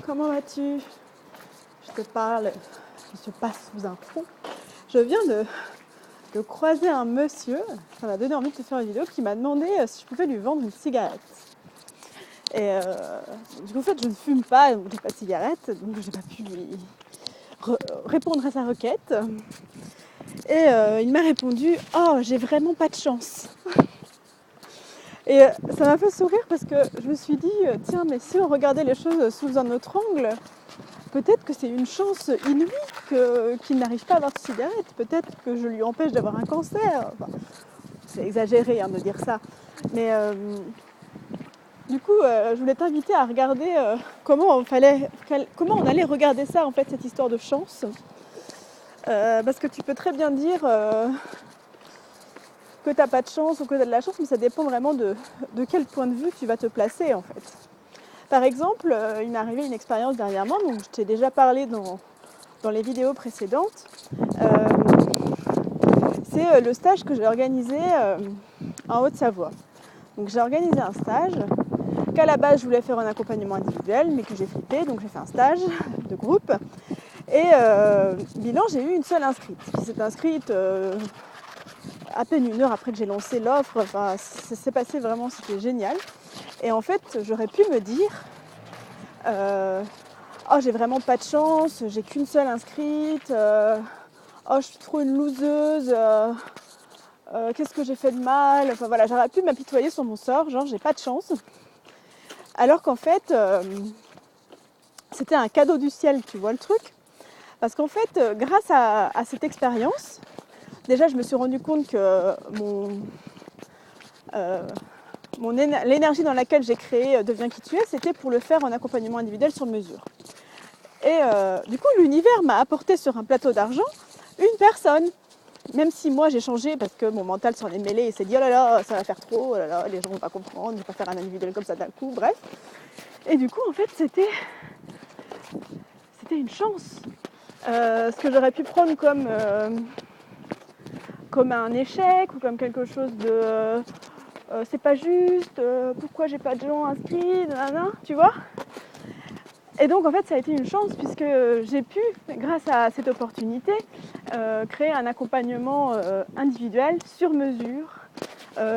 comment vas-tu? Je te parle, je se passe sous un pont. Je viens de croiser un monsieur, ça m'a donné envie de te faire une vidéo, qui m'a demandé si je pouvais lui vendre une cigarette. Et du coup, en fait, je ne fume pas, donc j'ai pas de cigarette, donc j'ai pas pu lui répondre à sa requête. Et il m'a répondu: oh, j'ai vraiment pas de chance. Et ça m'a fait sourire parce que je me suis dit, tiens, mais si on regardait les choses sous un autre angle, peut-être que c'est une chance inouïe qu'il n'arrive pas à avoir de cigarette. Peut-être que je lui empêche d'avoir un cancer. Enfin, c'est exagéré de dire ça. Mais du coup, je voulais t'inviter à regarder comment on allait regarder ça, en fait, cette histoire de chance. Parce que tu peux très bien dire que tu n'as pas de chance ou que tu as de la chance, mais ça dépend vraiment de quel point de vue tu vas te placer, en fait. Par exemple, il m'est arrivé une expérience dernièrement, donc je t'ai déjà parlé dans les vidéos précédentes. C'est le stage que j'ai organisé en Haute-Savoie. Donc j'ai organisé un stage qu'à la base je voulais faire un accompagnement individuel, mais que j'ai flippé, donc j'ai fait un stage de groupe. Et bilan, j'ai eu une seule inscrite qui s'est inscrite à peine une heure après que j'ai lancé l'offre. Enfin, ça s'est passé vraiment, c'était génial. Et en fait, j'aurais pu me dire oh, j'ai vraiment pas de chance, j'ai qu'une seule inscrite, oh, je suis trop une loseuse, qu'est-ce que j'ai fait de mal. Enfin voilà, j'aurais pu m'apitoyer sur mon sort, genre j'ai pas de chance. Alors qu'en fait, c'était un cadeau du ciel, tu vois le truc. Parce qu'en fait, grâce à cette expérience, déjà je me suis rendu compte que l'énergie dans laquelle j'ai créé Deviens qui tu es, c'était pour le faire en accompagnement individuel sur mesure. Et du coup, l'univers m'a apporté sur un plateau d'argent une personne. Même si moi j'ai changé parce que mon mental s'en est mêlé et s'est dit oh là là, ça va faire trop, oh là là, les gens vont pas comprendre, je vais pas faire un individuel comme ça d'un coup, bref. Et du coup, en fait, c'était une chance. Ce que j'aurais pu prendre comme un échec ou comme quelque chose de c'est pas juste, pourquoi j'ai pas de gens inscrits, nanana, tu vois. Et donc en fait ça a été une chance puisque j'ai pu, grâce à cette opportunité, créer un accompagnement individuel sur mesure,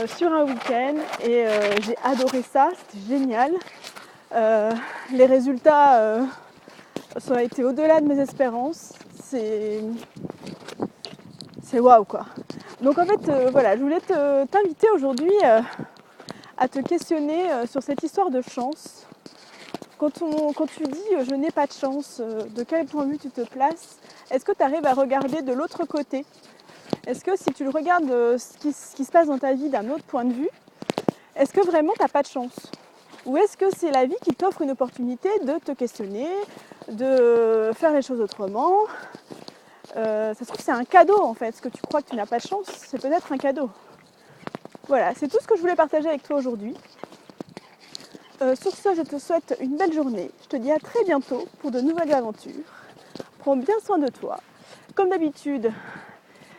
sur un week-end, et j'ai adoré ça, c'était génial. Les résultats ça a été au-delà de mes espérances, c'est waouh quoi. Donc en fait voilà, je voulais t'inviter aujourd'hui à te questionner sur cette histoire de chance. Quand tu dis je n'ai pas de chance, de quel point de vue tu te places? Est-ce que tu arrives à regarder de l'autre côté? Est-ce que si tu le regardes ce qui se passe dans ta vie d'un autre point de vue, est-ce que vraiment tu n'as pas de chance? Ou est-ce que c'est la vie qui t'offre une opportunité de te questionner, de faire les choses autrement? Ça se trouve c'est un cadeau en fait. Ce que tu crois que tu n'as pas de chance, c'est peut-être un cadeau. Voilà, c'est tout ce que je voulais partager avec toi aujourd'hui. Sur ce, je te souhaite une belle journée. Je te dis à très bientôt pour de nouvelles aventures. Prends bien soin de toi. Comme d'habitude,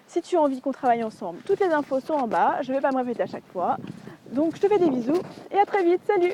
si tu as envie qu'on travaille ensemble, toutes les infos sont en bas. Je ne vais pas me répéter à chaque fois. Donc je te fais des bisous et à très vite. Salut!